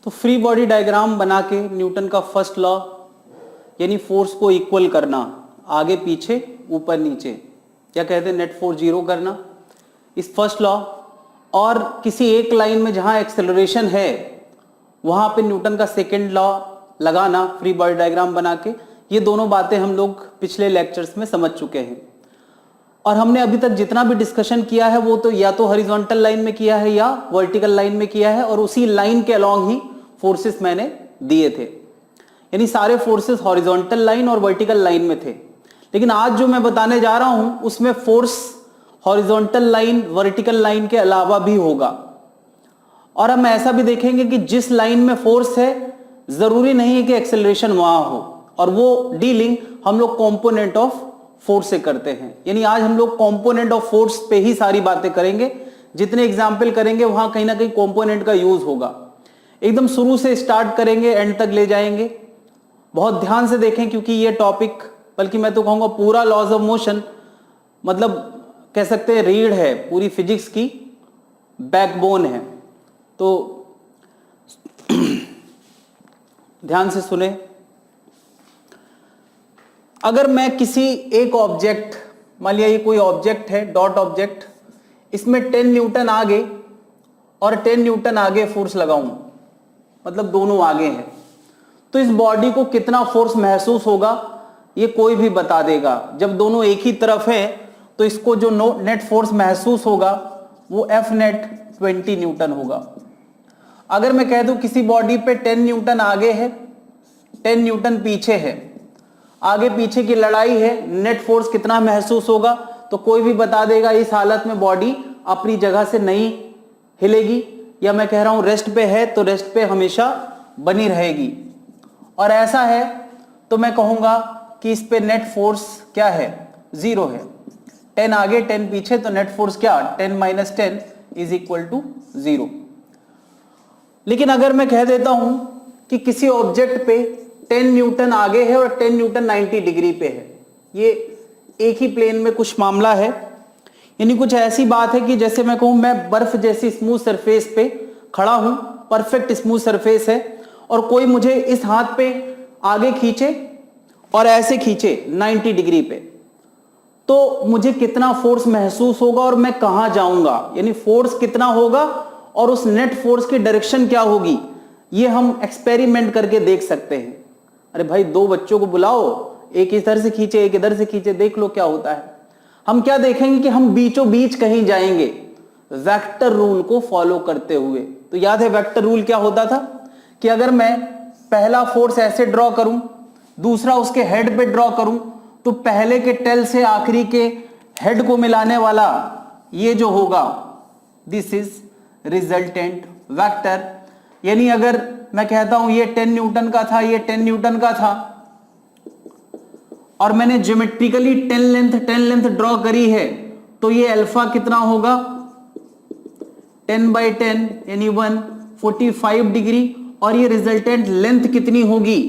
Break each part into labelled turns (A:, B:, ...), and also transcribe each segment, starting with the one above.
A: तो free body diagram बना के न्यूटन का फर्स्ट लॉ यानी फोर्स को इक्वल करना, आगे पीछे ऊपर नीचे, क्या कहते हैं, नेट फोर्स जीरो करना, इस फर्स्ट लॉ, और किसी एक लाइन में जहां एक्सेलरेशन है वहां पे न्यूटन का सेकेंड लॉ लगाना फ्री बॉडी डायग्राम बना के। ये दोनों बातें हम लोग पिछले लेक्चर्स में समझ चुके हैं और हमने अभी तक जितना भी डिस्कशन किया है वो तो या तो हॉरिजॉन्टल लाइन में किया है या वर्टिकल लाइन में किया है, और उसी लाइन के अलॉन्ग ही फोर्सेस मैंने दिए थे, यानी सारे फोर्सेस हॉरिजॉन्टल लाइन और वर्टिकल लाइन में थे। लेकिन आज जो मैं बताने जा रहा हूं उसमें force horizontal line vertical line के अलावा भी होगा, और हम ऐसा भी देखेंगे कि जिस लाइन में फोर्स है जरूरी नहीं है कि एक्सेलरेशन वहां हो, और वो डीलिंग हम लोग कंपोनेंट ऑफ फोर्स से करते हैं। यानी आज हम लोग कंपोनेंट ऑफ फोर्स पे ही सारी बातें करेंगे, जितने एग्जाम्पल करेंगे वहां कहीं ना कहीं कंपोनेंट का यूज होगा। एकदम शुरू से स्टार्ट करेंगे, एंड तक ले जाएंगे। बहुत ध्यान से देखें क्योंकि ये टॉपिक, बल्कि मैं तो कहूंगा पूरा लॉज ऑफ मोशन, मतलब कह सकते हैं रीढ़ है, पूरी फिजिक्स की बैकबोन है। तो ध्यान से सुने। अगर मैं किसी एक ऑब्जेक्ट, मान लिया ये कोई ऑब्जेक्ट है, डॉट ऑब्जेक्ट, इसमें 10 न्यूटन आगे और 10 न्यूटन आगे फोर्स लगाऊं, मतलब दोनों आगे हैं, तो इस बॉडी को कितना फोर्स महसूस होगा ये कोई भी बता देगा। जब दोनों एक ही तरफ है तो इसको जो नेट फोर्स महसूस होगा वो एफ नेट 20 न्यूटन होगा। अगर मैं कह दूं किसी बॉडी पे 10 न्यूटन आगे है, 10 न्यूटन पीछे है, आगे पीछे की लड़ाई है, नेट फोर्स कितना महसूस होगा, तो कोई भी बता देगा इस हालत में बॉडी अपनी जगह से नहीं हिलेगी, या मैं कह रहा हूं रेस्ट पे है तो रेस्ट पे हमेशा बनी रहेगी। और ऐसा है तो मैं कहूंगा कि इस पे नेट फोर्स क्या है, जीरो है। 10 आगे 10 पीछे तो नेट फोर्स क्या, 10 माइनस 10 इज इक्वल टू 0। लेकिन अगर मैं कह देता हूं कि किसी ऑब्जेक्ट पे 10 न्यूटन आगे है और 10 न्यूटन 90 डिग्री पे है, ये एक ही प्लेन में कुछ मामला है, यानी कुछ ऐसी बात है कि जैसे मैं कहूं मैं बर्फ जैसी स्मूथ सरफेस पे खड़ा हूं, परफेक्ट स्मूथ सरफेस है, और कोई मुझे इस हाथ पे आगे खींचे और ऐसे खींचे 90 डिग्री पे, तो मुझे कितना फोर्स महसूस होगा और मैं कहां जाऊंगा, यानी फोर्स कितना होगा और उस नेट फोर्स की डायरेक्शन क्या होगी, ये हम एक्सपेरिमेंट करके देख सकते हैं। अरे भाई, दो बच्चों को बुलाओ, एक इधर से खींचे एक इधर से खींचे, देख लो क्या होता है। हम क्या देखेंगे कि हम बीचों बीच कहीं जाएंगे वेक्टर रूल को फॉलो करते हुए। तो याद है वेक्टर रूल क्या होता था कि अगर मैं पहला फोर्स ऐसे ड्रॉ करूं, दूसरा उसके हेड पे ड्रॉ करूं, तो पहले के टेल से आखिरी के हेड को मिलाने वाला ये जो होगा, दिस इज रिजल्टेंट वेक्टर। यानी अगर मैं कहता हूं ये 10 न्यूटन का था, ये 10 न्यूटन का था, और मैंने ज्योमेट्रिकली 10 लेंथ ड्रॉ करी है, तो ये अल्फा कितना होगा, 10/10 यानी 145 डिग्री, और ये रिजल्टेंट लेंथ कितनी होगी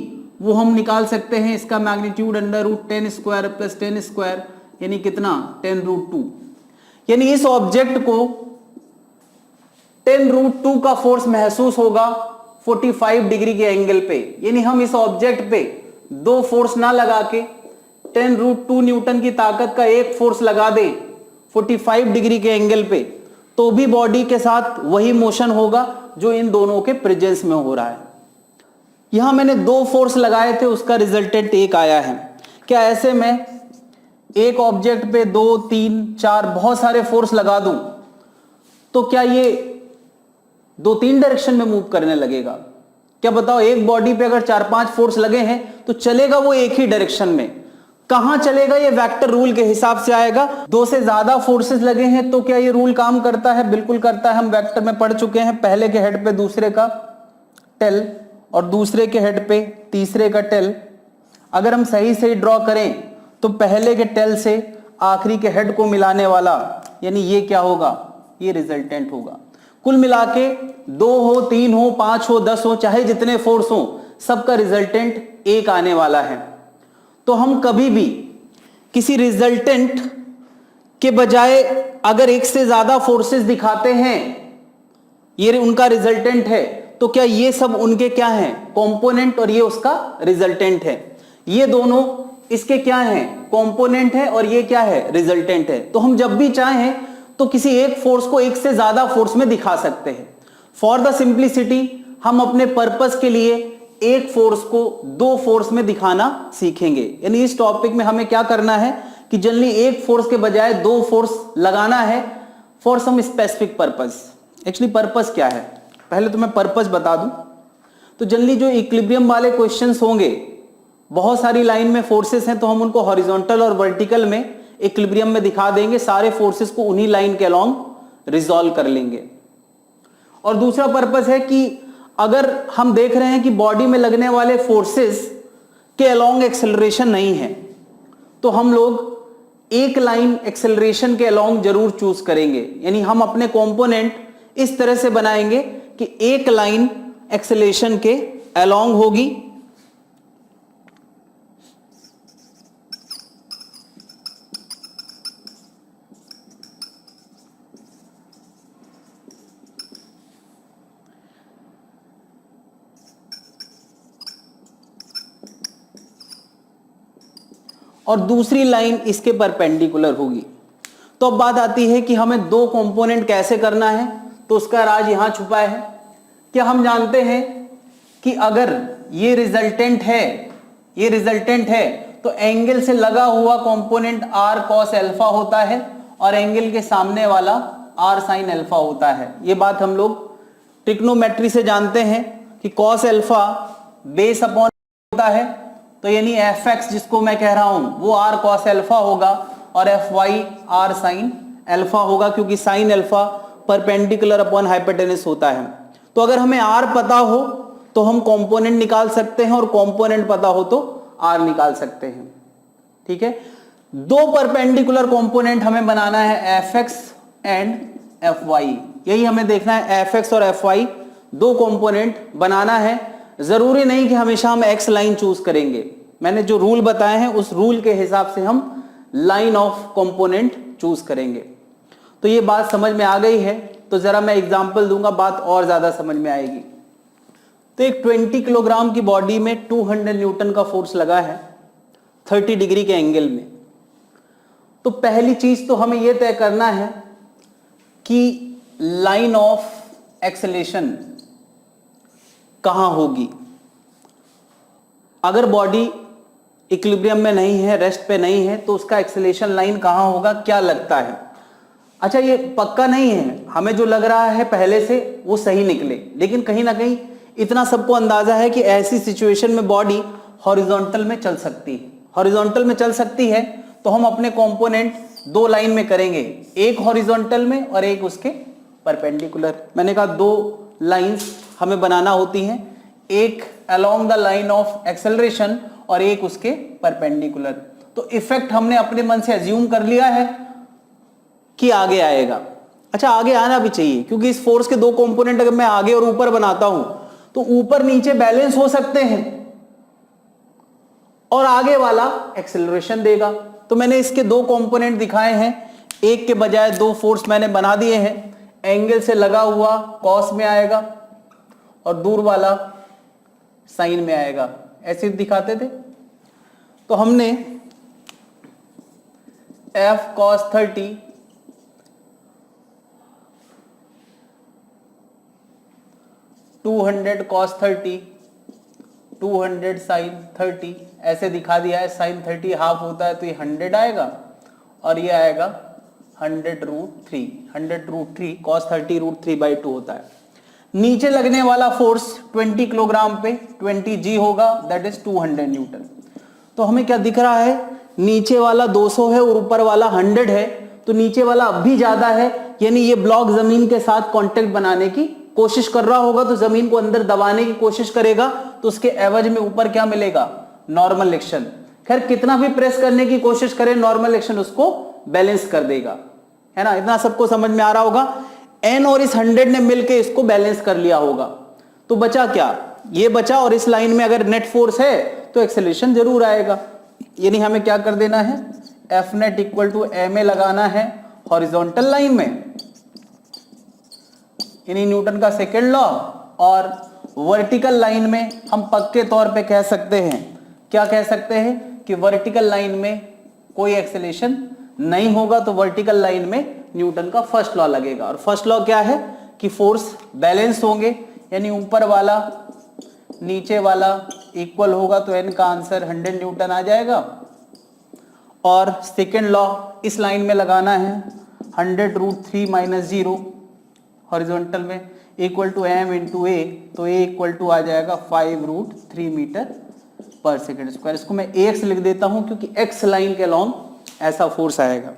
A: वो हम निकाल सकते हैं, इसका मैग्नीट्यूड √10 स्क्वायर प्लस 10 स्क्वायर यानी कितना, 10√2। यानी इस ऑब्जेक्ट को 10√2 का फोर्स महसूस होगा 45 डिग्री के एंगल पे। यानी हम इस ऑब्जेक्ट पे दो फोर्स ना लगा के 10√2 न्यूटन की ताकत का एक फोर्स लगा दे 45 डिग्री के एंगल पे, तो भी बॉडी के साथ वही मोशन होगा जो इन दोनों के प्रेजेंस में हो रहा है। यहां मैंने दो फोर्स लगाए थे, उसका रिजल्टेंट एक आया है। क्या ऐसे में एक ऑब्जेक्ट पे 2, 3, 4 बहुत सारे फोर्स लगा दूं तो क्या ये 2-3 डायरेक्शन में मूव करने लगेगा? क्या बताओ, एक बॉडी पे अगर 4-5 फोर्स लगे हैं तो चलेगा वो एक ही डायरेक्शन में। कहां चलेगा? ये वेक्टर रूल के हिसाब से आएगा। 2 से ज्यादा फोर्सेस लगे हैं तो क्या ये रूल काम करता है? बिल्कुल करता है। हम वेक्टर में पढ़ चुके हैं, पहले के हेड पे दूसरे का टेल और दूसरे के हेड पे तीसरे का टेल। अगर हम सही सही ड्रॉ करें तो पहले के टेल से आखिरी के हेड को मिलाने वाला, यानी ये क्या होगा, ये रिजल्टेंट होगा। कुल मिला के 2 हो, 3 हो, 5 हो, 10 हो, चाहे जितने फोर्स हो, सबका रिजल्टेंट एक आने वाला है। तो हम कभी भी किसी रिजल्टेंट के बजाय अगर एक से ज्यादा फोर्सेस दिखाते हैं, ये उनका रिजल्टेंट है, तो क्या ये सब उनके क्या हैं, कंपोनेंट, और ये उसका रिजल्टेंट है। ये दोनों इसके क्या हैं, कंपोनेंट है, और ये क्या है, रिजल्टेंट है। तो हम जब भी चाहें तो किसी एक फोर्स को एक से ज्यादा फोर्स में दिखा सकते हैं। फॉर द सिंप्लिसिटी हम अपने पर्पस के लिए एक फोर्स को दो फोर्स में दिखाना सीखेंगे। यानी इस टॉपिक में हमें क्या करना है कि जनरली एक फोर्स के बजाय दो फोर्स लगाना है for some specific purpose. Actually purpose क्या है, पहले तो मैं पर्पस बता दूं। तो जनरली जो इक्विलिब्रियम वाले क्वेश्चंस होंगे, बहुत सारी लाइन में फोर्सेस हैं, तो हम उनको हॉरिजॉन्टल और वर्टिकल में इक्विलिब्रियम में दिखा देंगे, सारे फोर्सेस को उन्हीं लाइन के अलोंग रिजॉल्व कर लेंगे। और दूसरा पर्पस है कि अगर हम देख रहे हैं कि बॉडी में लगने वाले फोर्सेस के अलोंग एक्सेलरेशन नहीं है, तो हम लोग एक लाइन एक्सेलरेशन के अलोंग जरूर चूज करेंगे। यानी हम अपने कंपोनेंट इस तरह से बनाएंगे कि एक लाइन एक्सेलरेशन के अलोंग होगी, और दूसरी लाइन इसके परपेंडिकुलर होगी। तो अब बात आती है कि हमें दो कंपोनेंट कैसे करना है, तो उसका राज यहां छुपा है। क्या हम जानते हैं कि अगर ये रिजल्टेंट है तो एंगल से लगा हुआ कंपोनेंट r cos अल्फा होता है और एंगल के सामने वाला r sin अल्फा होता है। ये बात हम लोग ट्रिग्नोमेट्री से जानते हैं कि cos अल्फा बेस अपॉन होता है, तो यानी fx जिसको मैं कह रहा हूं वो r cos अल्फा होगा और fy r sin अल्फा होगा, क्योंकि sin alpha perpendicular upon hypotenuse होता है। तो अगर हमें r पता हो तो हम कंपोनेंट निकाल सकते हैं, और कंपोनेंट पता हो तो r निकाल सकते हैं। ठीक है, दो परपेंडिकुलर कंपोनेंट हमें बनाना है fx एंड fy। यही हमें देखना है, fx और fy दो कंपोनेंट बनाना है। जरूरी नहीं कि हमेशा हम x लाइन चूज करेंगे, मैंने जो रूल बताए हैं उस रूल के हिसाब से हम लाइन ऑफ कंपोनेंट चूज करेंगे। तो ये बात समझ में आ गई है, तो जरा मैं एग्जांपल दूंगा, बात और ज्यादा समझ में आएगी। तो एक 20 किलोग्राम की बॉडी में 200 न्यूटन का फोर्स लगा है 30 डिग्री के एंगल में। तो पहली चीज तो हमें यह तय करना है कि लाइन ऑफ एक्सेलेरेशन कहां होगी। अगर बॉडी इक्विलिब्रियम में नहीं है, रेस्ट पे नहीं है, तो उसका एक्सेलेरेशन लाइन कहां होगा, क्या लगता है? अच्छा, ये पक्का नहीं है, हमें जो लग रहा है पहले से वो सही निकले, लेकिन कहीं ना कहीं इतना सबको अंदाजा है कि ऐसी सिचुएशन में बॉडी हॉरिजॉन्टल में चल सकती है। हॉरिजॉन्टल में चल सकती है तो हम अपने कंपोनेंट दो लाइन में करेंगे, एक हॉरिजॉन्टल में और एक उसके परपेंडिकुलर। मैंने कहा दो लाइंस हमें बनाना होती हैं, एक along the line of acceleration और एक उसके परपेंडिकुलर। तो इफेक्ट हमने अपने मन से अज्यूम कर लिया है कि आगे आएगा। अच्छा, आगे आना भी चाहिए, क्योंकि इस फोर्स के दो कंपोनेंट अगर मैं आगे और ऊपर बनाता हूं तो ऊपर नीचे बैलेंस हो सकते हैं और आगे वाला एक्सेलरेशन देगा। तो मैंने इसके दो कंपोनेंट दिखाए हैं, एक के बजाय दो फोर्स मैंने बना दिए हैं। एंगल से लगा हुआ कॉस में आएगा और दूर वाला साइन में आएगा, ऐसे दिखाते थे। तो हमने f cos 30 200 cos 30 200 sin 30 ऐसे दिखा दिया है। sin 30 हाफ होता है तो ये 100 आएगा और ये आएगा 100√3 cos 30√3/2 होता है। नीचे लगने वाला फोर्स 20 किलोग्राम पे 20g होगा, दैट इज 200 न्यूटन। तो हमें क्या दिख रहा है, नीचे वाला 200 है और ऊपर वाला 100 है, तो नीचे वाला अब भी ज्यादा है, यानी ये ब्लॉक जमीन के साथ कांटेक्ट बनाने की कोशिश कर रहा होगा, तो जमीन को अंदर दबाने की कोशिश करेगा, तो उसके एवज में ऊपर क्या मिलेगा, नॉर्मल एक्शन। खैर कितना भी प्रेस करने की कोशिश करे, नॉर्मल एक्शन उसको बैलेंस कर देगा, है ना। इतना सबको समझ में आ रहा होगा। n और इस 100 ने मिलकर इसको बैलेंस कर लिया होगा, तो बचा क्या, ये बचा, और इस लाइन में अगर नेट फोर्स है तो एक्सेलरेशन जरूर आएगा। यानी हमें क्या कर देना है, F net equal to ma लगाना है हॉरिजॉन्टल लाइन में, यानी न्यूटन का सेकेंड लॉ और वर्टिकल लाइन में हम पक्के तौर पे कह सकते हैं, क्या कह सकते हैं कि वर्टिकल लाइन में कोई एक्सेलरेशन नहीं होगा, तो वर्टिकल लाइन में न्यूटन का फर्स्ट लॉ लगेगा। और फर्स्ट लॉ क्या है कि फोर्स बैलेंस होंगे, यानी ऊपर वाला नीचे वाला इक्वल होगा, तो एन का आंसर 100 न्यूटन आ जाएगा। और सेकेंड लॉ इस लाइन में लगाना है, 100√3 - 0 हॉरिजॉन्टल में इक्वल टू m इंटू ए, तो a इक्वल टू आ जाएगा 5√3 मीटर पर सेकेंड स्क्वायर। इसको मैं ax लिख देता हूं क्योंकि x लाइन के लॉन्ग ऐसा फोर्स आएगा।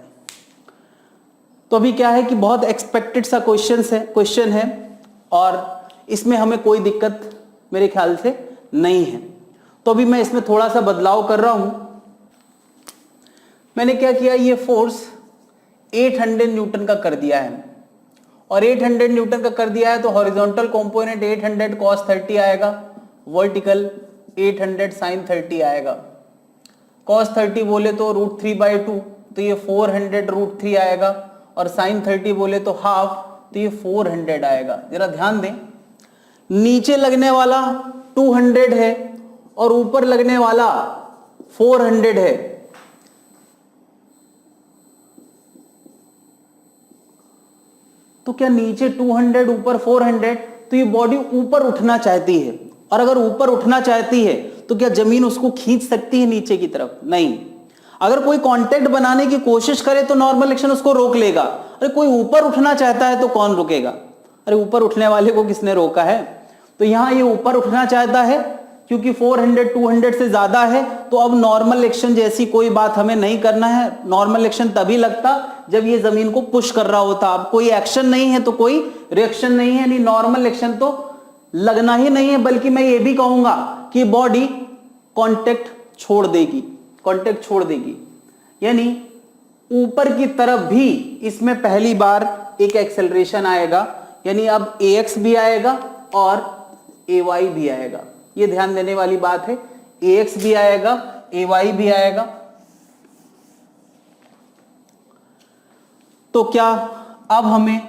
A: तो अभी क्या है कि बहुत एक्सपेक्टेड सा क्वेश्चन है और इसमें हमें कोई दिक्कत मेरे ख्याल से नहीं है। तो अभी मैं इसमें थोड़ा सा बदलाव कर रहा हूं। मैंने क्या किया, ये फोर्स 800 न्यूटन का कर दिया है, और 800 न्यूटन का कर दिया है तो हॉरिजॉन्टल कंपोनेंट 800 cos 30 आएगा, वर्टिकल 800 sin 30 आएगा। cos 30 बोले तो √3/2, तो ये 400√3 आएगा, और sin 30 बोले तो हाफ, तो ये 400 आएगा। जरा ध्यान दें, नीचे लगने वाला 200 है और ऊपर लगने वाला 400 है। तो क्या नीचे 200 ऊपर 400, तो ये बॉडी ऊपर उठना चाहती है, और अगर ऊपर उठना चाहती है तो क्या जमीन उसको खींच सकती है नीचे की तरफ? नहीं। अगर कोई कांटेक्ट बनाने की कोशिश करे तो नॉर्मल एक्शन उसको रोक लेगा। अरे कोई ऊपर उठना चाहता है तो कौन रोकेगा? अरे ऊपर उठने वाले को किसने रोका है? तो यहां ये ऊपर उठना चाहता है क्योंकि 400 200 से ज्यादा है, तो अब नॉर्मल एक्शन जैसी कोई बात हमें नहीं करना है। नॉर्मल एक्शन तभी लगता जब ये जमीन को पुश कर रहा होता। अब कोई एक्शन नहीं है तो कोई रिएक्शन नहीं है, यानी नॉर्मल एक्शन तो लगना ही नहीं है। बल्कि मैं ये भी कहूंगा कि बॉडी कांटेक्ट छोड़ देगी, यानी ऊपर की तरफ भी इसमें पहली बार एक एक्सेलरेशन आएगा, यानी अब ax भी आएगा और ay भी आएगा। ये ध्यान देने वाली बात है, ax भी आएगा, ay भी आएगा। तो क्या अब हमें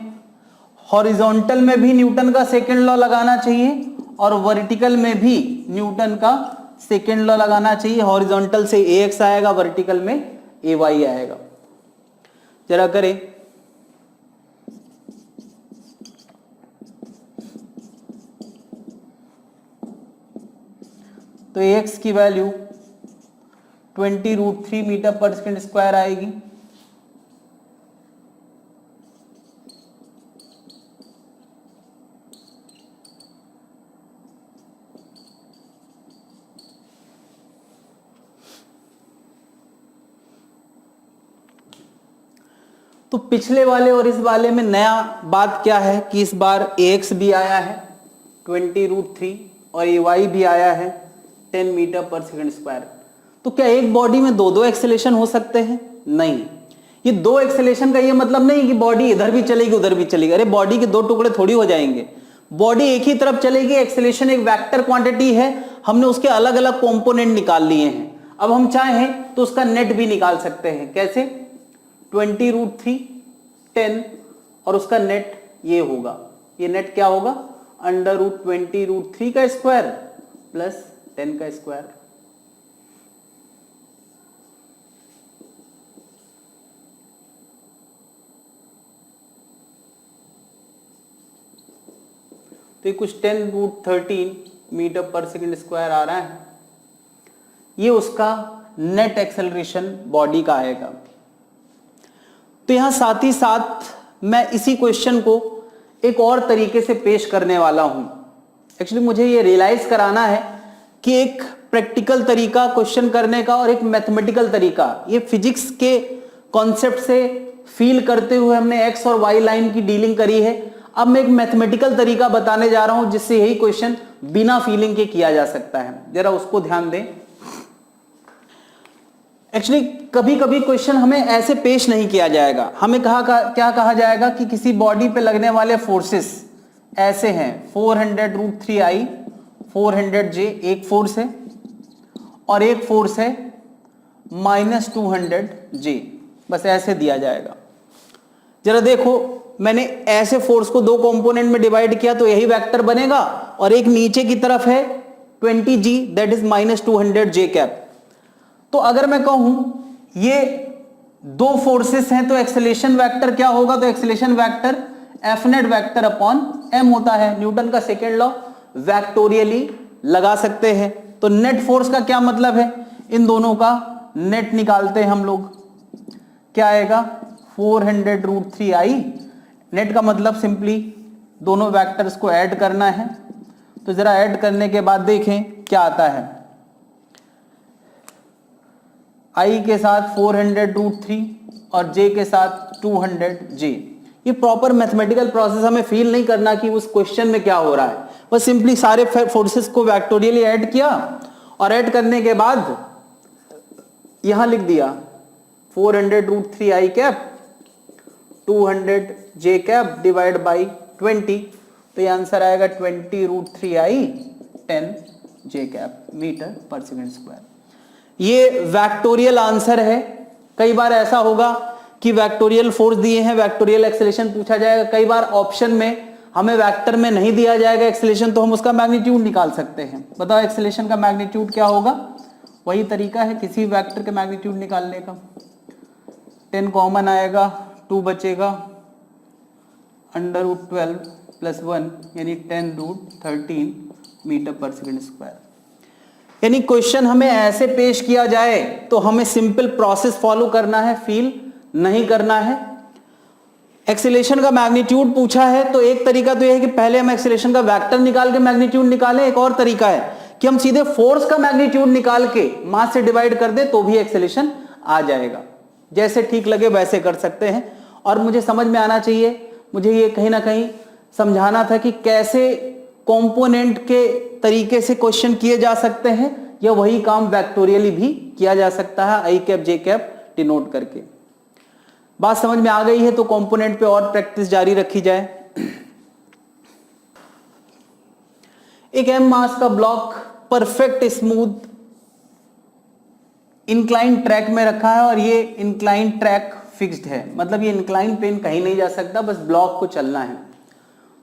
A: हॉरिजॉन्टल में भी न्यूटन का सेकेंड लॉ लगाना चाहिए और वर्टिकल में भी न्यूटन का सेकेंड लॉ लगाना चाहिए। हॉरिजॉन्टल से ax आएगा, वर्टिकल में ay आएगा। जरा करें, तो ax की वैल्यू 20√3 मीटर पर सेकेंड स्क्वायर आएगी। तो पिछले वाले और इस वाले में नया बात क्या है कि इस बार ax भी आया है 20√3 और ay भी आया है 10 मीटर पर सेकेंड स्क्वायर। तो क्या एक बॉडी में दो एक्सेलेरेशन हो सकते हैं? नहीं। ये दो एक्सेलेरेशन का ये मतलब नहीं कि बॉडी इधर भी चलेगी उधर भी चलेगी। अरे बॉडी के दो टुकड़े थोड़ी हो जाएंगे, बॉडी एक ही तरफ चलेगी। एक्सेलेरेशन एक वेक्टर क्वांटिटी है, हमने उसके अलग अलग कंपोनेंट निकाल लिए हैं। अब हम चाहें तो उसका नेट भी निकाल सकते हैं। कैसे? 20√3 10 और उसका नेट ये होगा, ये नेट क्या होगा? √20√3 का स्क्वायर प्लस 10 का स्क्वायर। तो ये कुछ 10√13 मीटर पर सेकेंड स्क्वायर आ रहा है। ये उसका नेट एक्सेलरेशन बॉडी का आएगा। तो यहां साथ ही साथ मैं इसी क्वेश्चन को एक और तरीके से पेश करने वाला हूं। एक्चुअली मुझे ये रियलाइज कराना है कि एक प्रैक्टिकल तरीका क्वेश्चन करने का और एक मैथमेटिकल तरीका, ये फिजिक्स के कॉन्सेप्ट से फील करते हुए हमने एक्स और वाई लाइन की डीलिंग करी है। अब मैं एक मैथमेटिकल तरीका बताने जा रहा हूं जिससे यही क्वेश्चन बिना फीलिंग के किया जा सकता है। जरा उसको ध्यान दें। एक्चुअली कभी कभी क्वेश्चन हमें ऐसे पेश नहीं किया जाएगा। हमें क्या कहा जाएगा कि किसी बॉडी पे लगने वाले फोर्सेस ऐसे हैं, 400√3i 400j एक फोर्स है और एक फोर्स है -200j, बस ऐसे दिया जाएगा। जरा देखो मैंने ऐसे फोर्स को दो कंपोनेंट में डिवाइड किया तो यही वेक्टर बनेगा, और एक नीचे की तरफ है 20g that is -200j cap. तो अगर मैं कहूं ये दो फोर्सेस हैं तो एक्सेलेरेशन वेक्टर क्या होगा, तो acceleration vector F net vector upon M होता है। न्यूटन का सेकेंड लॉ वेक्टोरियली लगा सकते हैं। तो नेट फोर्स का क्या मतलब है, इन दोनों का नेट निकालते हैं हम लोग, क्या आएगा 400√3i। नेट का मतलब सिंपली दोनों वेक्टर्स को ऐड करना है। तो जरा ऐड करने के बाद देखें क्या आता है, i के साथ 400√3 और j के साथ 200j। ये प्रॉपर मैथमेटिकल प्रोसेस हमें फील नहीं करना कि उस क्वेश्चन में क्या हो रहा है, बस सिंपली सारे फोर्सेस को वेक्टोरियली ऐड किया और ऐड करने के बाद यहां लिख दिया 400√3i cap 200j cap divide by 20। तो ये आंसर आएगा 20√3i 10j कैप मीटर पर सेकेंड स्क्वायर। ये वेक्टोरियल आंसर है। कई बार ऐसा होगा कि वेक्टोरियल फोर्स दिए हैं, वेक्टोरियल एक्सेलेरेशन पूछा जाएगा। कई बार ऑप्शन में हमें वेक्टर में नहीं दिया जाएगा एक्सेलेरेशन, तो हम उसका मैग्नीट्यूड निकाल सकते हैं। बताओ एक्सेलेरेशन का मैग्नीट्यूड क्या होगा, वही तरीका है किसी वेक्टर के मैग्नीट्यूड निकालने का। 10 कॉमन आएगा, 2 बचेगा, √12 + 1 यानी 10√13 मीटर पर सेकेंड स्क्वायर। यानी क्वेश्चन हमें ऐसे पेश किया जाए तो हमें सिंपल प्रोसेस फॉलो करना है, फील नहीं करना है। एक्सेलेरेशन का मैग्नीट्यूड पूछा है तो एक तरीका तो यह है कि पहले हम एक्सेलेरेशन का वेक्टर निकाल के मैग्नीट्यूड निकालें। एक और तरीका है कि हम सीधे फोर्स का मैग्नीट्यूड निकाल के मास से डिवाइड कर दे तो भी एक्सेलेरेशन आ जाएगा। जैसे ठीक लगे वैसे कर सकते हैं। और मुझे समझ में आना चाहिए, मुझे ये कहीं ना कहीं समझाना था कि कैसे कंपोनेंट के तरीके से क्वेश्चन किए जा सकते हैं, या वही काम वेक्टोरियली भी किया जा सकता है आई कैप जे कैप डिनोट करके। बात समझ में आ गई है तो कंपोनेंट पे और प्रैक्टिस जारी रखी जाए। एक m मास का block perfect smooth incline track में रखा है और ये इंक्लाइन ट्रैक फिक्स्ड है, मतलब ये इंक्लाइन प्लेन कहीं नहीं जा सकता, बस ब्लॉक को चलना है।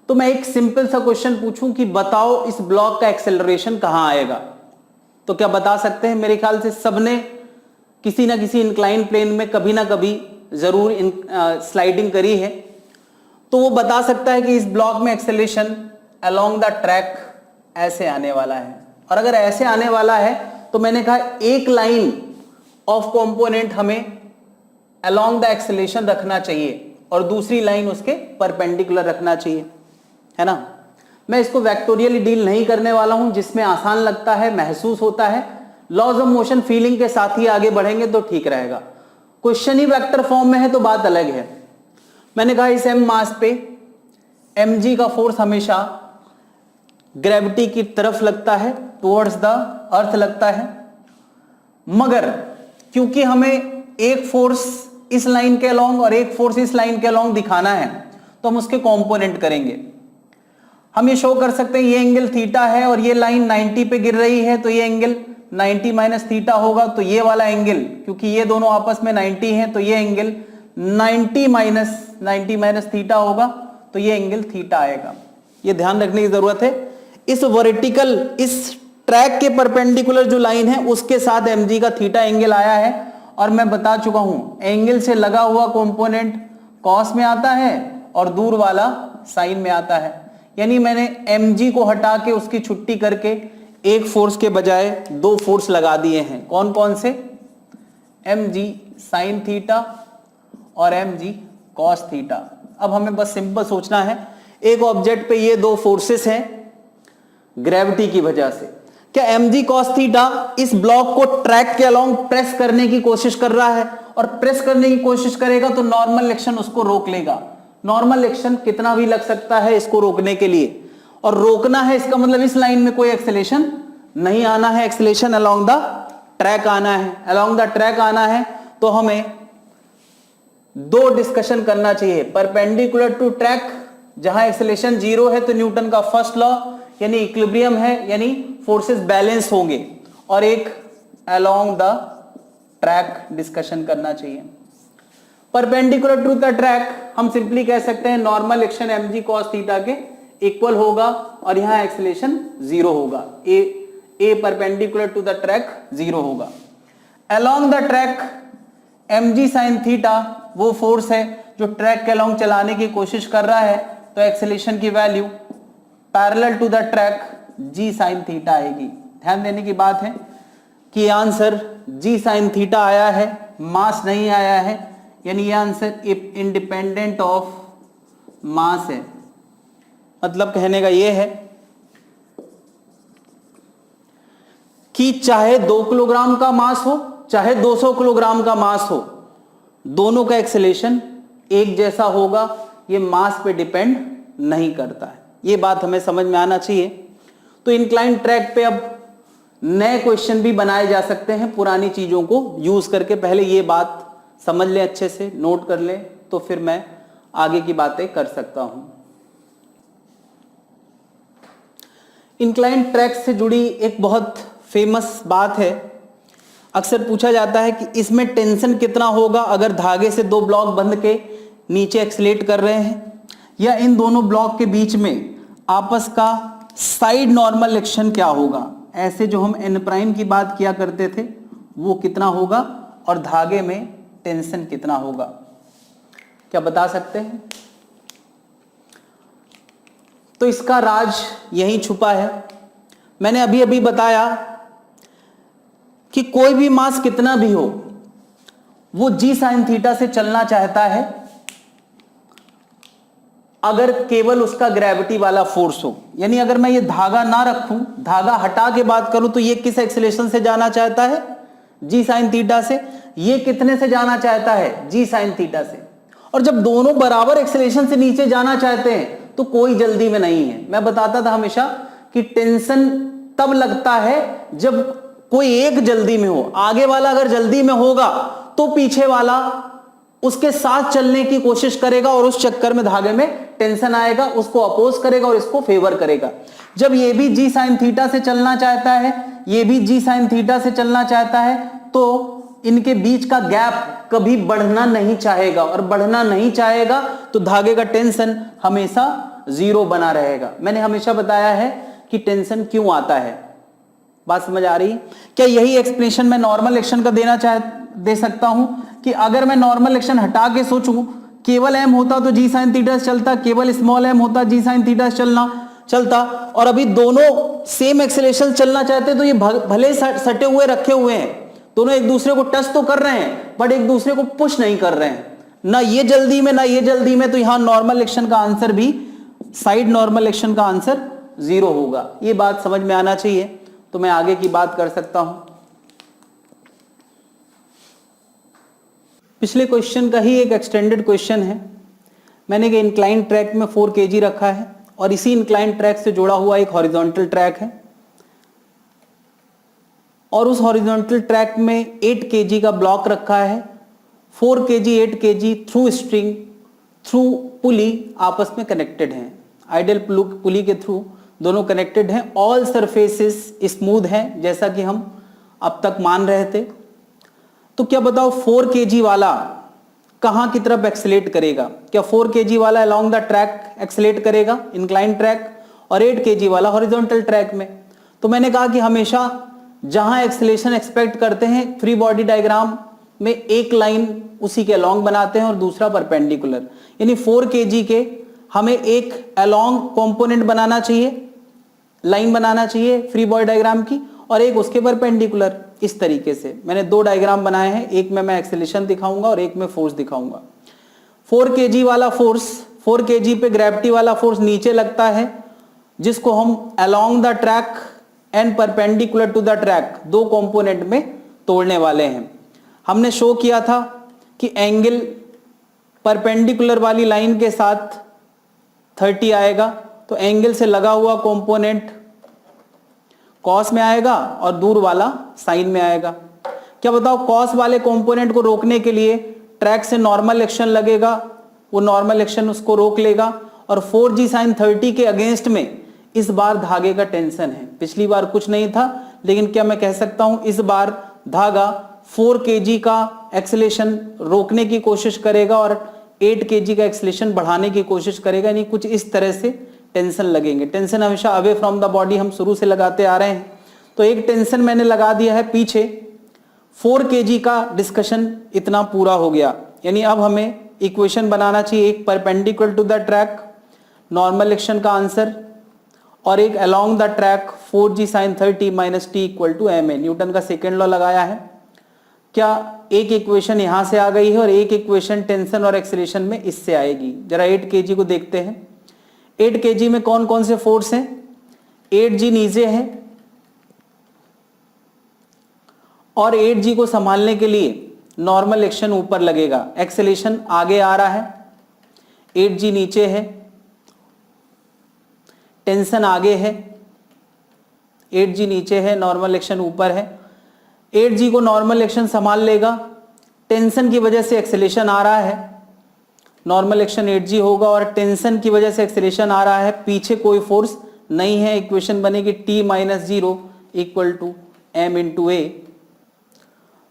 A: तो मैं एक सिंपल सा क्वेश्चन पूछूं कि बताओ इस ब्लॉक का एक्सेलरेशन कहां आएगा, तो क्या बता सकते हैं? मेरे ख्याल से सबने किसी ना किसी इंक्लाइन प्लेन में कभी ना कभी जरूर स्लाइडिंग करी है। तो वो बता सकता है कि इस ब्लॉक में एक्सेलरेशन अलोंग द ट्रैक ऐसे आने वाला है। और अगर ऐसे आने वाला है तो मैंने कहा एक लाइन ऑफ कंपोनेंट हमें अलोंग द एक्सेलरेशन रखना चाहिए और दूसरी लाइन उसके परपेंडिकुलर रखना चाहिए, है ना। मैं इसको वेक्टोरियली डील नहीं करने वाला हूं, जिसमें आसान लगता है, महसूस होता है। लॉज ऑफ मोशन फीलिंग के साथ ही आगे बढ़ेंगे तो ठीक रहेगा। क्वेश्चन ही वेक्टर फॉर्म में है तो बात अलग है। मैंने कहा इस m मास पे mg का फोर्स हमेशा ग्रेविटी की तरफ लगता है, टुवर्ड्स द अर्थ लगता है। मगर क्योंकि हमें एक फोर्स इस लाइन के अलोंग और एक फोर्स इस लाइन के अलोंग दिखाना है तो हम उसके कंपोनेंट करेंगे। हम ये शो कर सकते हैं ये एंगल थीटा है और ये लाइन 90 पे गिर रही है, तो ये एंगल 90 माइनस थीटा होगा। तो ये वाला एंगल, क्योंकि ये दोनों आपस में 90 हैं, तो ये एंगल 90 माइनस थीटा होगा, तो ये एंगल थीटा आएगा। ये ध्यान रखने की जरूरत है। इस वर्टिकल, इस ट्रैक के परपेंडिकुलर जो लाइन है उसके साथ mg का थीटा एंगल आया है। और मैं बता चुका हूं एंगल से लगा हुआ कंपोनेंट कॉस में आता है और दूर वाला साइन में आता है। यानी मैंने mg को हटा के उसकी छुट्टी करके एक फोर्स के बजाय दो फोर्स लगा दिए हैं। कौन कौन से? mg साइन थीटा और mg कॉस थीटा। अब हमें बस सिंपल सोचना है, एक ऑब्जेक्ट पे ये दो फोर्सेस हैं ग्रेविटी की वजह से। क्या mg cos थीटा इस ब्लॉक को ट्रैक के अलोंग प्रेस करने की कोशिश कर रहा है? और प्रेस करने की कोशिश करेगा तो नॉर्मल एक्शन उसको रोक लेगा। नॉर्मल एक्शन कितना भी लग सकता है इसको रोकने के लिए, और रोकना है इसका मतलब इस लाइन में कोई एक्सेलेरेशन नहीं आना है, एक्सेलेरेशन अलोंग द ट्रैक आना है। अलोंग द ट्रैक आना है तो हमें दो डिस्कशन करना चाहिए। परपेंडिकुलर टू ट्रैक जहां एक्सेलेरेशन 0 है तो न्यूटन का फर्स्ट लॉ यानी इक्विलिब्रियम है, यानी फोर्सेस बैलेंस होंगे। और एक अलोंग द ट्रैक डिस्कशन करना चाहिए। परपेंडिकुलर टू द ट्रैक हम सिंपली कह सकते हैं normal action mg cos theta के इक्वल होगा और यहां एक्सेलेरेशन 0 होगा, ए परपेंडिकुलर टू द ट्रैक 0 होगा। Along the track mg sin theta वो फोर्स है जो ट्रैक के अलोंग चलाने की कोशिश कर रहा है, तो एक्सेलेरेशन की value parallel to the track g sin theta आएगी। ध्यान देने की बात है कि आंसर g sin थीटा आया है, मास नहीं आया है, यानी ये आंसर इंडिपेंडेंट ऑफ मास है। मतलब कहने का ये है कि चाहे 2 किलोग्राम का मास हो चाहे 200 किलोग्राम का मास हो, दोनों का एक्सेलेरेशन एक जैसा होगा, ये मास पे डिपेंड नहीं करता है। ये बात हमें समझ में आना चाहिए। तो इंक्लाइन ट्रैक पे अब नए क्वेश्चन भी बनाए जा सकते हैं पुरानी चीजों को यूज करके। पहले ये बात समझ लें, अच्छे से नोट कर लें, तो फिर मैं आगे की बातें कर सकता हूं। इंक्लाइन ट्रैक से जुड़ी एक बहुत फेमस बात है, अक्सर पूछा जाता है कि इसमें टेंशन कितना होगा अगर धागे से 2 ब्लॉक बंध के नीचे एक्सलेट कर रहे हैं, या इन दोनों ब्लॉक के बीच में आपस का साइड नॉर्मल एक्शन क्या होगा। ऐसे जो हम n प्राइम की बात किया करते थे वो कितना होगा और धागे में टेंशन कितना होगा, क्या बता सकते हैं? तो इसका राज यहीं छुपा है। मैंने अभी अभी बताया कि कोई भी मास कितना भी हो वो g sin थीटा से चलना चाहता है अगर केवल उसका ग्रेविटी वाला फोर्स हो। यानी अगर मैं ये धागा ना रखूं, धागा हटा के बात करूं, तो ये किस एक्सेलेरेशन से जाना चाहता है? g sin थीटा से। ये कितने से जाना चाहता है? g sin थीटा से। और जब दोनों बराबर एक्सेलेरेशन से नीचे जाना चाहते हैं तो कोई जल्दी में नहीं है। मैं बताता था हमेशा कि टेंशन तब लगता है जब कोई एक जल्दी में हो। आगे वाला अगर जल्दी में होगा तो पीछे वाला उसके साथ चलने की कोशिश करेगा और उस चक्कर में धागे में टेंशन आएगा, उसको अपोज करेगा और इसको फेवर करेगा। जब ये भी g sin थीटा से चलना चाहता है, ये भी g sin थीटा से चलना चाहता है, तो इनके बीच का गैप कभी बढ़ना नहीं चाहेगा, और बढ़ना नहीं चाहेगा तो धागे का टेंशन हमेशा 0 बना रहेगा। मैंने हमेशा बताया है कि टेंशन क्यों आता है। बात समझ आ रही? क्या यही एक्सप्लेनेशन मैं नॉर्मल एक्शन का दे सकता हूं कि अगर मैं नॉर्मल एक्शन हटा के सोचूं, केवल m होता तो g sin थीटा से चलता, केवल स्मॉल m होता g sin थीटा से चलता, और अभी दोनों सेम एक्सेलेरेशन चलना चाहते तो ये भले सटे हुए रखे हुए हैं, दोनों एक दूसरे को टच तो कर रहे हैं बट एक दूसरे को पुश नहीं कर रहे हैं, ना ये जल्दी में ना ये जल्दी में। तो यहां नॉर्मल एक्शन का आंसर भी, साइड नॉर्मल एक्शन का आंसर 0 होगा। ये बात समझ में आना चाहिए। तो मैं आगे की बात कर सकता हूं। पिछले क्वेश्चन का ही एक एक्सटेंडेड क्वेश्चन है। मैंने एक इंक्लाइन ट्रैक में 4 kg रखा है और इसी इंक्लाइन ट्रैक से जुड़ा हुआ एक हॉरिजॉन्टल ट्रैक है, और उस हॉरिजॉन्टल ट्रैक में 8 kg का ब्लॉक रखा है। 4 kg 8 kg through string through pulley आपस में कनेक्टेड हैं, आइडियल पुली के थ्रू दोनों कनेक्टेड हैं। ऑल सरफेसेस स्मूथ हैं जैसा कि हम अब तक मान रहे थे। तो क्या बताओ 4 kg वाला कहां की तरफ एक्सेलेट करेगा? क्या 4 kg वाला अलोंग द ट्रैक एक्सेलेट करेगा, इंक्लाइन ट्रैक, और 8 kg वाला हॉरिजॉन्टल ट्रैक में? तो मैंने कहा कि हमेशा जहां एक्सेलेरेशन एक्सपेक्ट करते हैं फ्री बॉडी डायग्राम में एक लाइन उसी के अलोंग बनाते हैं और दूसरा परपेंडिकुलर। यानी 4 kg के हमें एक अलोंग कंपोनेंट बनाना चाहिए, लाइन बनाना चाहिए फ्री बॉडी डायग्राम की, और एक उसके परपेंडिकुलर। इस तरीके से मैंने 2 डायग्राम बनाए हैं, एक में मैं एक्सेलेरेशन दिखाऊंगा और एक में फोर्स दिखाऊंगा। 4 kg वाला फोर्स, 4 kg पे ग्रेविटी वाला फोर्स नीचे लगता है, जिसको हम along the track and perpendicular to the track 2 component में तोड़ने वाले हैं। हमने शो किया था कि एंगल परपेंडिकुलर वाली लाइन के साथ 30 आएगा, तो एंगल से लगा हुआ कंपोनेंट कॉस में आएगा और दूर वाला साइन में आएगा। क्या बताओ कॉस वाले कंपोनेंट को रोकने के लिए ट्रैक से नॉर्मल एक्शन लगेगा, वो नॉर्मल एक्शन उसको रोक लेगा, और 4g sin 30 के अगेंस्ट में इस बार धागे का टेंशन है। पिछली बार कुछ नहीं था, लेकिन क्या मैं कह सकता हूं इस बार धागा 4 kg का एक्सेलेरेशन रोकने की कोशिश करेगा और 8 kg का एक्सेलेरेशन बढ़ाने की कोशिश करेगा, यानी कुछ इस तरह से टेंशन लगेंगे। टेंशन हमेशा अवे फ्रॉम द बॉडी हम शुरू से लगाते आ रहे हैं। तो एक टेंशन मैंने लगा दिया है पीछे, 4 kg का डिस्कशन इतना पूरा हो गया। यानी अब हमें इक्वेशन बनाना चाहिए, एक perpendicular to the track normal action का आंसर और एक along the track 4g sin 30 - t = ma। Newton का सेकेंड लॉ लगाया है। क्या एक इक्वेशन यहां से आ गई है और एक इक्वेशन टेंशन और एक्सेलरेशन में इससे आएगी। जरा 8 kg को देखते हैं। 8 kg में कौन कौन से फोर्स हैं? 8g नीचे है और 8g को संभालने के लिए नॉर्मल एक्शन ऊपर लगेगा, एक्सेलरेशन आगे आ रहा है, 8g नीचे है, टेंशन आगे है, 8g नीचे है, नॉर्मल एक्शन ऊपर है। 8g को नॉर्मल एक्शन संभाल लेगा, टेंशन की वजह से एक्सेलरेशन आ रहा है, नॉर्मल एक्शन 8g होगा और टेंशन की वजह से एक्सेलरेशन आ रहा है, पीछे कोई फोर्स नहीं है। इक्वेशन बनेगी t - 0 = m × a।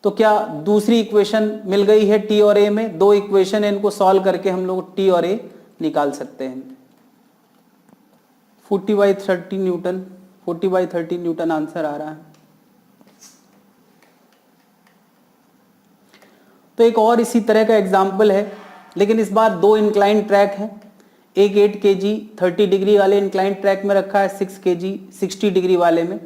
A: तो क्या दूसरी इक्वेशन मिल गई है t और a में? दो इक्वेशन है, इनको सॉल्व करके हम लोग t और a निकाल सकते हैं। 40/30 न्यूटन, 40/30 न्यूटन आंसर आ रहा है। तो एक और इसी तरह का एग्जाम्पल है, लेकिन इस बार दो इंक्लाइन ट्रैक हैं। एक 8 kg 30 डिग्री वाले इंक्लाइन ट्रैक में रखा है, 6 kg 60 डिग्री वाले में।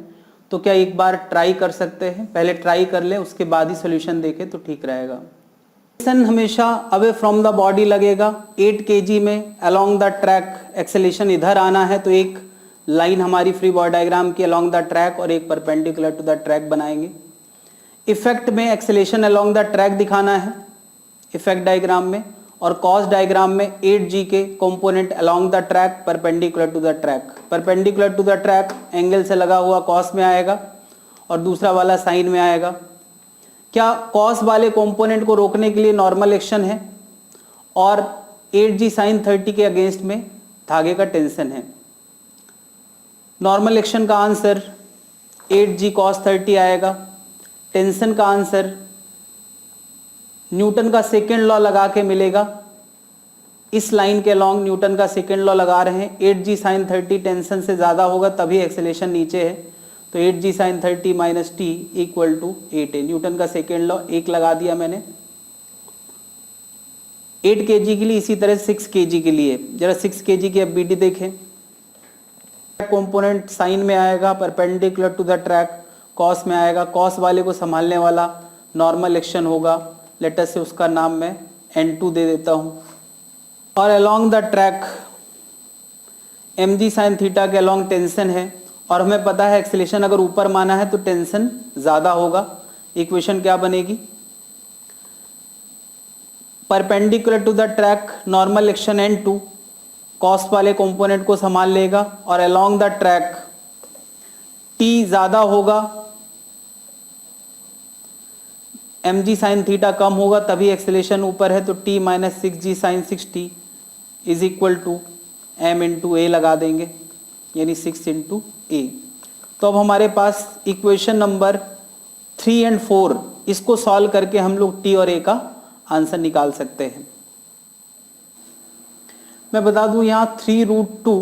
A: तो क्या एक बार ट्राई कर सकते हैं? पहले ट्राई कर लें, उसके बाद ही सोल्यूशन देखें तो ठीक रहेगा। एक्सेलरेशन हमेशा अवे फ्रॉम द बॉडी लगेगा। 8 kg में अलोंग द ट्रैक एक्सेलरेशन इधर आना है, तो एक लाइन हमारी फ्री बॉडी डायग्राम की अलोंग द ट्रैक और एक परपेंडिकुलर टू द ट्रैक बनाएंगे। इफेक्ट में एक्सेलरेशन अलोंग द ट्रैक दिखाना है इफेक्ट डायग्राम में, और कॉज डायग्राम में 8g के component along the track perpendicular to the track. Perpendicular to the track angle से लगा हुआ कॉस में आएगा और दूसरा वाला साइन में आएगा। क्या कॉस वाले कंपोनेंट को रोकने के लिए नॉर्मल एक्शन है और 8g sin 30 के अगेंस्ट में धागे का टेंशन है। नॉर्मल एक्शन का आंसर 8g cos 30 आएगा। टेंशन का आंसर न्यूटन का सेकेंड लॉ लगा के मिलेगा। इस लाइन के लॉन्ग न्यूटन का सेकेंड लॉ लगा रहे हैं। 8g sin 30 टेंशन से ज़्यादा होगा तभी एक्सेलरेशन नीचे है, तो 8g sin 30 - t = 8a। Newton का सेकेंड लॉ 1 लगा दिया मैंने 8 kg के लिए। इसी तरह 6 kg के लिए, जरा 6 kg की अब BD देखें। कंपोनेंट साइन में आएगा, perpendicular to the track cos में आएगा। कॉस वाले को संभालने वाला नॉर्मल एक्शन होगा, लेटर से उसका नाम मैं n2 दे देता हूँ। और along the track mg sin theta के अलोंग टेंशन है और हमें पता है एक्सेलरेशन अगर ऊपर माना है तो टेंशन ज़्यादा होगा। इक्वेशन क्या बनेगी? Perpendicular to the track normal action n2, cos वाले कंपोनेंट को संभाल लेगा और अलोंग द ट्रैक t ज़्यादा होगा, mg sin थीटा कम होगा तभी एक्सेलरेशन ऊपर है, तो t - 6g sin 60 = m × a लगा देंगे, यानी 6 × a। तो अब हमारे पास इक्वेशन नंबर 3 और 4, इसको सॉल्व करके हम लोग t और a का आंसर निकाल सकते हैं। मैं बता दूं यहाँ 3√2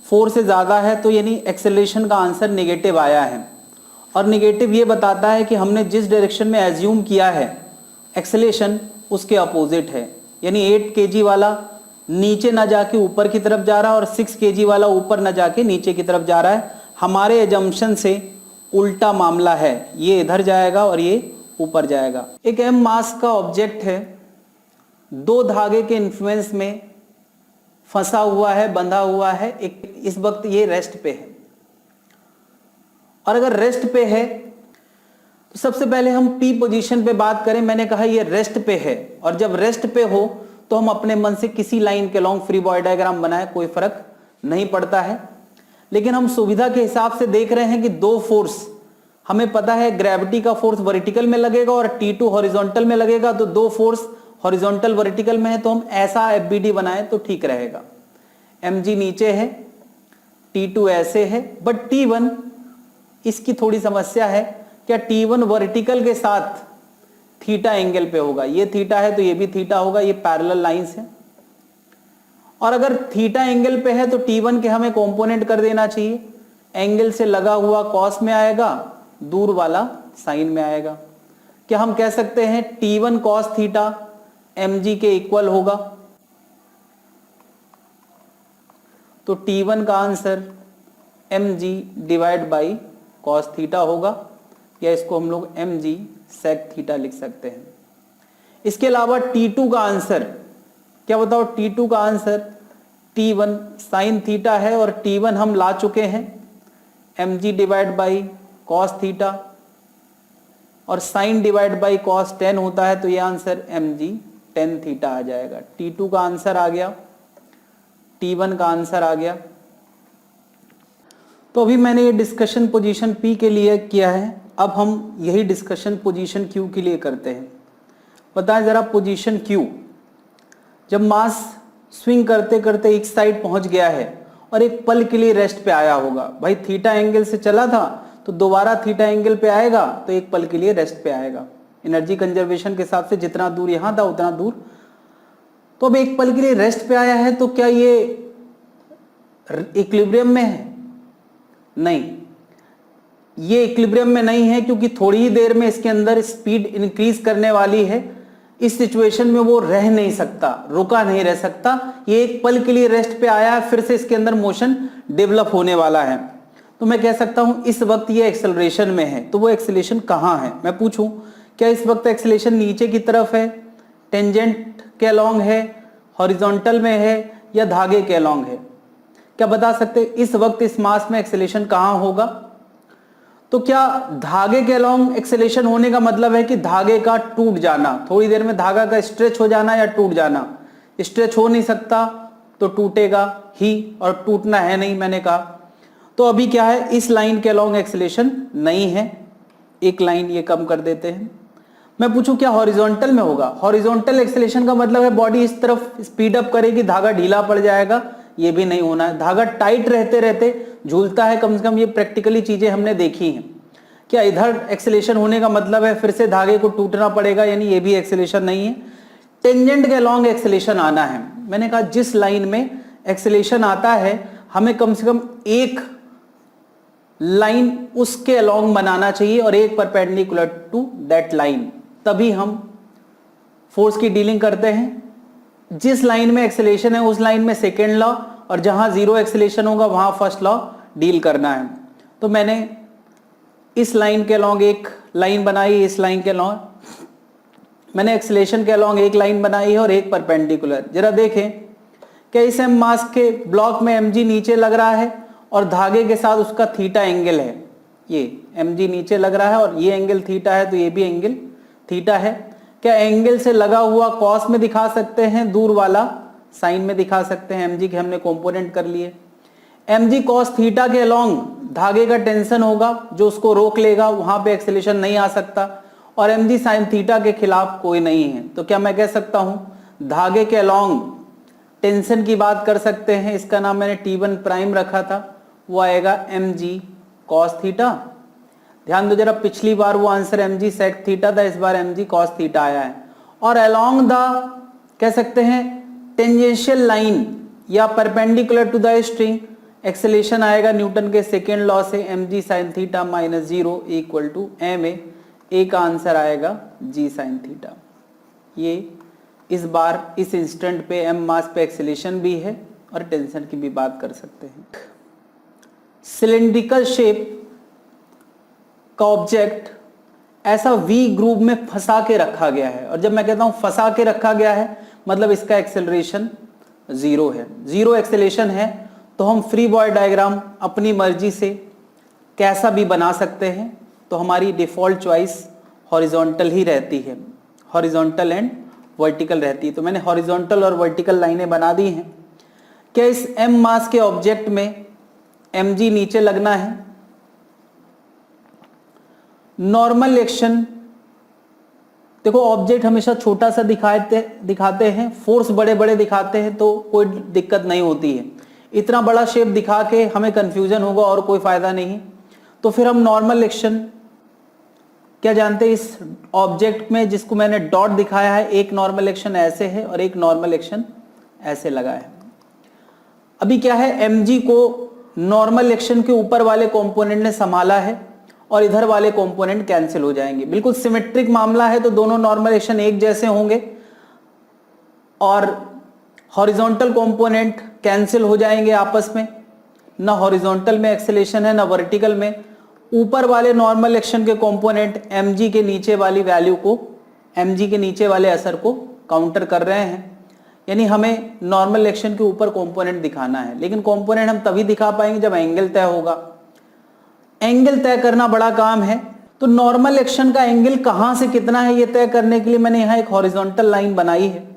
A: 4 से ज़्यादा है, तो यानी एक्सेलरेशन का आंसर नेगेटिव आया है। और नेगेटिव ये बताता है कि हमने जिस डायरेक्शन में एज्यूम किया है एक्सेलरेशन उसके अपोजिट है, यानी 8 kg वाला नीचे ना जाके ऊपर की तरफ जा रहा है और 6 kg वाला ऊपर ना जाके नीचे की तरफ जा रहा है। हमारे एजम्पशन से उल्टा मामला है, ये इधर जाएगा और ये ऊपर जाएगा। एक m मास का ऑब्जेक्ट है, दो धागे के इन्फ्लुएंस में फंसा हुआ है, बंधा हुआ है। एक इस वक्त ये रेस्ट पे है, और अगर रेस्ट पे है तो सबसे पहले हम P पोजीशन पे बात करें। मैंने कहा ये रेस्ट पे है, और जब रेस्ट पे हो तो हम अपने मन से किसी लाइन के लॉन्ग फ्री बॉडी डायग्राम बनाए, कोई फर्क नहीं पड़ता है। लेकिन हम सुविधा के हिसाब से देख रहे हैं कि दो फोर्स हमें पता है, ग्रेविटी का फोर्स वर्टिकल में लगेगा और T2 हॉरिजॉन्टल में लगेगा। तो दो फोर्स हॉरिजॉन्टल वर्टिकल में है, तो हम ऐसा FBD बनाए तो ठीक रहेगा। mg नीचे है, T2 ऐसे है, बट T1 इसकी थोड़ी समस्या है। क्या T1 वर्टिकल के साथ थीटा एंगल पे होगा, ये थीटा है तो ये भी थीटा होगा, ये पैरेलल लाइंस है। और अगर थीटा एंगल पे है तो T1 के हमें कंपोनेंट कर देना चाहिए, एंगल से लगा हुआ कॉस में आएगा, दूर वाला साइन में आएगा। क्या हम कह सकते हैं T1 कॉस थीटा mg के इक्वल होगा? तो T1 का answer mg divide by cos theta होगा, या इसको हम लोग mg सेक थीटा लिख सकते हैं। इसके अलावा T2 का आंसर क्या बताओ? T2 का आंसर T1 साइन थीटा है और T1 हम ला चुके हैं, mg divide by cos theta, और साइन डिवाइड बाई कॉस 10 होता है, तो ये आंसर mg टेन थीटा आ जाएगा। T2 का आंसर आ गया, T1 का आंसर आ गया। तो अभी मैंने ये डिस्कशन पोजीशन P के लिए किया है, अब हम यही डिस्कशन पोजीशन Q के लिए करते हैं। बताएं जरा पोजीशन Q, जब मास स्विंग करते करते एक साइड पहुंच गया है और एक पल के लिए रेस्ट पे आया होगा, भाई थीटा एंगल से चला था तो दोबारा थीटा एंगल पे आएगा तो एक पल के लिए रेस्ट पे आएगा, एनर्जी कंजर्वेशन के हिसाब से जितना दूर यहां था उतना दूर। तो अब एक पल के लिए रेस्ट पे आया है, तो क्या ये इक्विलिब्रियम में है? नहीं, ये इक्विलिब्रियम में नहीं है, क्योंकि थोड़ी ही देर में इसके अंदर स्पीड इंक्रीज करने वाली है। इस सिचुएशन में वो रह नहीं सकता, रुका नहीं रह सकता, ये एक पल के लिए रेस्ट पे आया है, फिर से इसके अंदर मोशन डेवलप होने वाला है। तो मैं कह सकता हूं इस वक्त ये एक्सेलरेशन में है। तो वो एक्सेलरेशन कहां है? मैं पूछूं क्या इस वक्त एक्सेलरेशन नीचे की तरफ है, टेंजेंट के अलोंग है, हॉरिजॉन्टल में है, या धागे के अलोंग है? क्या बता सकते इस वक्त इस मास में एक्सेलरेशन कहां होगा? तो क्या धागे के अलोंग एक्सेलरेशन होने का मतलब है कि धागे का टूट जाना, थोड़ी देर में धागा का स्ट्रेच हो जाना या टूट जाना? स्ट्रेच हो नहीं सकता तो टूटेगा ही, और टूटना है नहीं मैंने कहा। तो अभी क्या है, इस लाइन के अलोंग एक्सेलरेशन नहीं है, एक लाइन ये कम कर देते हैं। मैं पूछूं क्या हॉरिजॉन्टल में होगा? हॉरिजॉन्टल एक्सेलरेशन का मतलब है बॉडी इस तरफ स्पीड अप करेगी, धागा ढीला पड़ जाएगा, ये भी नहीं होना है। धागा टाइट रहते रहते झूलता है, कम से कम ये प्रैक्टिकली चीजें हमने देखी हैं। क्या इधर एक्सेलरेशन होने का मतलब है फिर से धागे को टूटना पड़ेगा? यानी ये भी एक्सेलरेशन नहीं है। टेंजेंट के अलोंग एक्सेलरेशन आना है। मैंने कहा जिस लाइन में एक्सेलरेशन आता है हमें कम से कम एक लाइन उसके अलोंग बनाना चाहिए और एक परपेंडिकुलर टू दैट लाइन, तभी हम फोर्स की डीलिंग करते हैं। जिस लाइन में एक्सेलरेशन है उस लाइन में सेकेंड लॉ, और जहां जीरो एक्सेलरेशन होगा वहां फर्स्ट लॉ डील करना है। तो मैंने इस लाइन के अलोंग एक लाइन बनाई, इस लाइन के अलोंग मैंने एक्सेलरेशन के अलोंग एक लाइन बनाई है और एक परपेंडिकुलर। जरा देखें क्या इस एम मास के ब्लॉक में mg नीचे लग रहा है और धागे के साथ उसका थीटा एंगल है, ये mg नीचे लग रहा है और ये एंगल थीटा है, तो ये भी एंगल थीटा है। क्या एंगल से लगा हुआ कॉस में दिखा सकते हैं, दूर वाला साइन में दिखा सकते हैं? mg के हमने कंपोनेंट कर लिए। mg cos थीटा के अलोंग धागे का टेंशन होगा जो उसको रोक लेगा, वहां पे एक्सेलरेशन नहीं आ सकता, और mg sin थीटा के खिलाफ कोई नहीं है। तो क्या मैं कह सकता हूं धागे के अलोंग टेंशन की बात कर सकते हैं, इसका नाम मैंने T1 प्राइम रखा था, वो आएगा mg cos थीटा। ध्यान दो जरा, पिछली बार वो आंसर mg sec थीटा था, इस बार mg cos थीटा आया है। और अलोंग द कह सकते हैं टेंजेंशियल लाइन या perpendicular to the string acceleration आएगा न्यूटन के सेकेंड लॉ से, mg sin theta minus 0 equal to ma। A का आंसर आएगा g sin थीटा। ये इस बार इस इंस्टेंट पे m मास पे एक्सेलरेशन भी है और टेंशन की भी बात कर सकते हैं। सिलेंड्रिकल शेप का ऑब्जेक्ट ऐसा वी ग्रूव में फंसा के रखा गया है, और जब मैं कहता हूं फंसा के रखा गया है मतलब इसका एक्सेलरेशन जीरो है, जीरो एक्सेलरेशन है। तो हम फ्री बॉडी डायग्राम अपनी मर्जी से कैसा भी बना सकते हैं, तो हमारी डिफॉल्ट चॉइस हॉरिजॉन्टल ही रहती है, हॉरिजॉन्टल एंड वर्टिकल रहती है। तो मैंने हॉरिजॉन्टल और वर्टिकल लाइनें बना दी हैं। क्या इस m मास के ऑब्जेक्ट में mg नीचे लगना है? नॉर्मल एक्शन, देखो ऑब्जेक्ट हमेशा छोटा सा दिखाते हैं, फोर्स बड़े बड़े दिखाते हैं तो कोई दिक्कत नहीं होती है। इतना बड़ा शेप दिखा के हमें कंफ्यूजन होगा और कोई फायदा नहीं। तो फिर हम नॉर्मल एक्शन क्या जानते हैं इस ऑब्जेक्ट में जिसको मैंने डॉट दिखाया है, एक नॉर्मल एक्शन ऐसे है और एक नॉर्मल एक्शन ऐसे लगा है। अभी क्या है, mg को नॉर्मल एक्शन के ऊपर वाले कंपोनेंट ने संभाला है और इधर वाले कंपोनेंट कैंसिल हो जाएंगे। बिल्कुल सिमेट्रिक मामला है, तो दोनों नॉर्मल एक्शन एक जैसे होंगे और हॉरिजॉन्टल कंपोनेंट कैंसिल हो जाएंगे आपस में। ना हॉरिजॉन्टल में एक्सेलेरेशन है ना वर्टिकल में। ऊपर वाले नॉर्मल एक्शन के कंपोनेंट mg के नीचे वाली वैल्यू को, mg के नीचे वाले असर को काउंटर कर रहे हैं। यानी हमें नॉर्मल एक्शन के ऊपर कंपोनेंट दिखाना है, लेकिन कंपोनेंट हम तभी दिखा पाएंगे जब एंगल तय होगा। एंगल तय करना बड़ा काम है, तो नॉर्मल एक्शन का एंगल कहां से कितना है ये तय करने के लिए मैंने यहां एक हॉरिजॉन्टल लाइन बनाई है।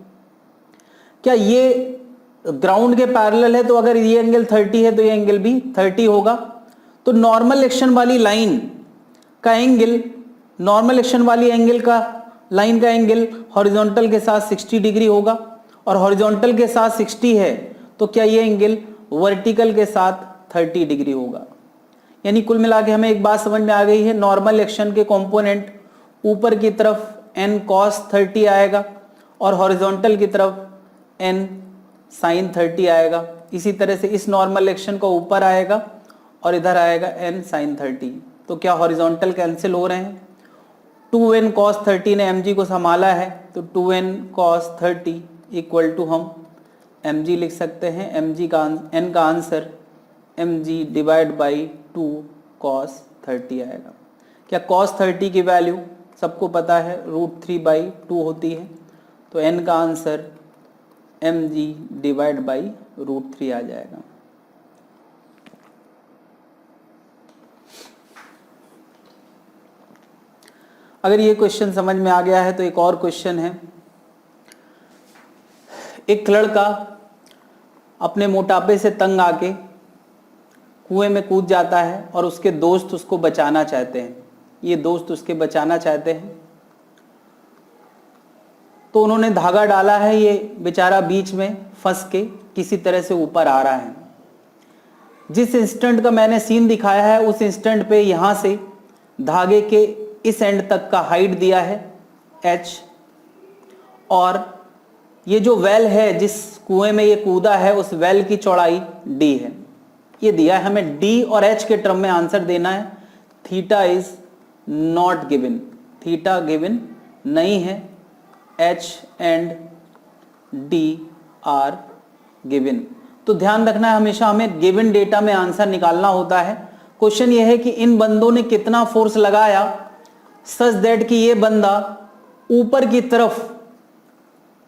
A: क्या ये ग्राउंड के पैरेलल है, तो अगर ये एंगल 30 है तो ये एंगल भी 30 होगा। तो नॉर्मल एक्शन वाली लाइन का एंगल, नॉर्मल एक्शन वाली एंगल का लाइन का एंगल हॉरिजॉन्टल के साथ 60 डिग्री होगा, और हॉरिजॉन्टल के साथ 60 है तो क्या ये एंगल वर्टिकल के साथ 30 डिग्री होगा। यानी कुल मिला के हमें एक बात समझ में आ गई है, नॉर्मल एक्शन के कंपोनेंट ऊपर की तरफ n cos 30 आएगा और हॉरिजॉन्टल की तरफ n sin 30 आएगा। इसी तरह से इस नॉर्मल एक्शन का ऊपर आएगा और इधर आएगा n sin 30। तो क्या हॉरिजॉन्टल कैंसिल हो रहे हैं। 2n cos 30 ने mg को संभाला है, तो 2n cos 30 इक्वल टू हम mg लिख सकते हैं। mg का n का answer mg divide by 2 cos 30 आएगा। क्या cos 30 की वैल्यू सबको पता है √3/2 होती है, तो n का आंसर mg डिवाइड बाई √3 आ जाएगा। अगर ये क्वेश्चन समझ में आ गया है तो एक और क्वेश्चन है। एक लड़का अपने मोटापे से तंग आके कुएं में कूद जाता है और उसके दोस्त उसको बचाना चाहते हैं। ये दोस्त उसके बचाना चाहते हैं, तो उन्होंने धागा डाला है, ये बेचारा बीच में फंस के किसी तरह से ऊपर आ रहा है। जिस इंस्टेंट का मैंने सीन दिखाया है उस इंस्टेंट पे यहाँ से धागे के इस एंड तक का हाइट दिया है h, और ये जो वेल है जिस कुएं में ये कूदा है उस वेल की चौड़ाई d है। ये दिया है हमें d और h के टर्म में आंसर देना है। Theta is not given, theta given नहीं है, h and d are given. तो ध्यान रखना है हमेशा हमें गिवन डेटा में आंसर निकालना होता है। क्वेश्चन ये है कि इन बंदों ने कितना फोर्स लगाया सच दैट कि ये बंदा ऊपर की तरफ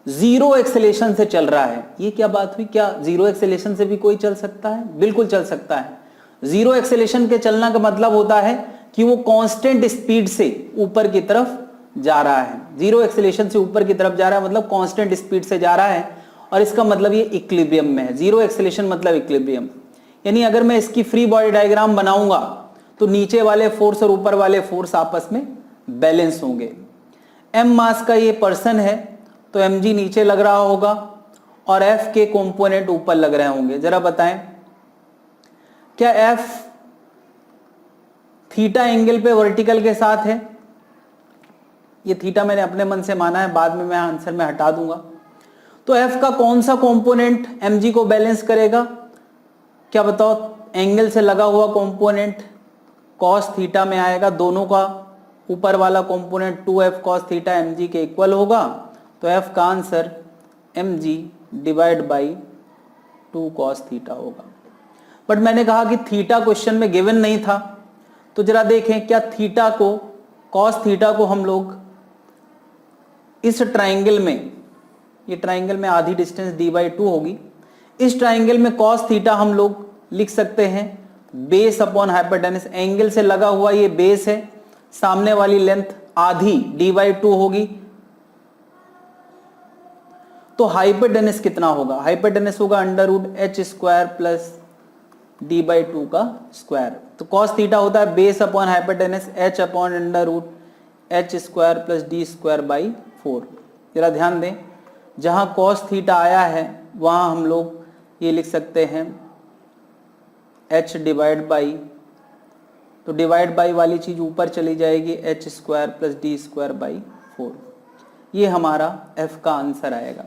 A: जीरो एक्सेलेरेशन से चल रहा है। ये क्या बात हुई, क्या जीरो एक्सेलेरेशन से भी कोई चल सकता है? बिल्कुल चल सकता है। जीरो एक्सेलेरेशन के चलना का मतलब होता है कि वो कांस्टेंट स्पीड से ऊपर की तरफ जा रहा है। जीरो एक्सेलेरेशन से ऊपर की तरफ जा रहा है मतलब कांस्टेंट स्पीड से जा रहा है, और इसका मतलब ये इक्विलिब्रियम में है। जीरो एक्सेलेरेशन मतलब इक्विलिब्रियम। यानी अगर मैं इसकी फ्री बॉडी डायग्राम बनाऊंगा तो नीचे वाले फोर्स और ऊपर वाले फोर्स आपस में बैलेंस होंगे। m मास का ये पर्सन है तो mg नीचे लग रहा होगा और f के कंपोनेंट ऊपर लग रहे होंगे। जरा बताएं, क्या f थीटा एंगल पे वर्टिकल के साथ है? ये थीटा मैंने अपने मन से माना है, बाद में मैं आंसर में हटा दूंगा। तो f का कौन सा कंपोनेंट mg को बैलेंस करेगा? क्या बताओ, एंगल से लगा हुआ कंपोनेंट cos थीटा में आएगा। दोनों का ऊपर वाला component 2f cos theta mg के इक्वल होगा, तो f का answer mg divide by 2 cos theta होगा। बट मैंने कहा कि थीटा क्वेश्चन में गिवन नहीं था, तो जरा देखें क्या थीटा को, cos थीटा को हम लोग इस ट्राइंगल में, ये ट्राइंगल में आधी डिस्टेंस d/2 होगी, इस ट्राइंगल में cos थीटा हम लोग लिख सकते हैं बेस अपॉन हाइपोटेनस। एंगल से लगा हुआ ये बेस है, सामने वाली लेंथ आधी d/2 होगी, तो हाइपोटेनस कितना होगा? हाइपोटेनस होगा √h² प्लस d/2 का स्क्वायर। तो cos थीटा होता है base upon hypotenuse h upon √h² plus d²/4। जरा ध्यान दें, जहां cos थीटा आया है वहां हम लोग ये लिख सकते हैं h डिवाइड बाई तो डिवाइड बाई वाली चीज ऊपर चली जाएगी, H square plus D square by 4। ये हमारा एफ का आंसर आएगा।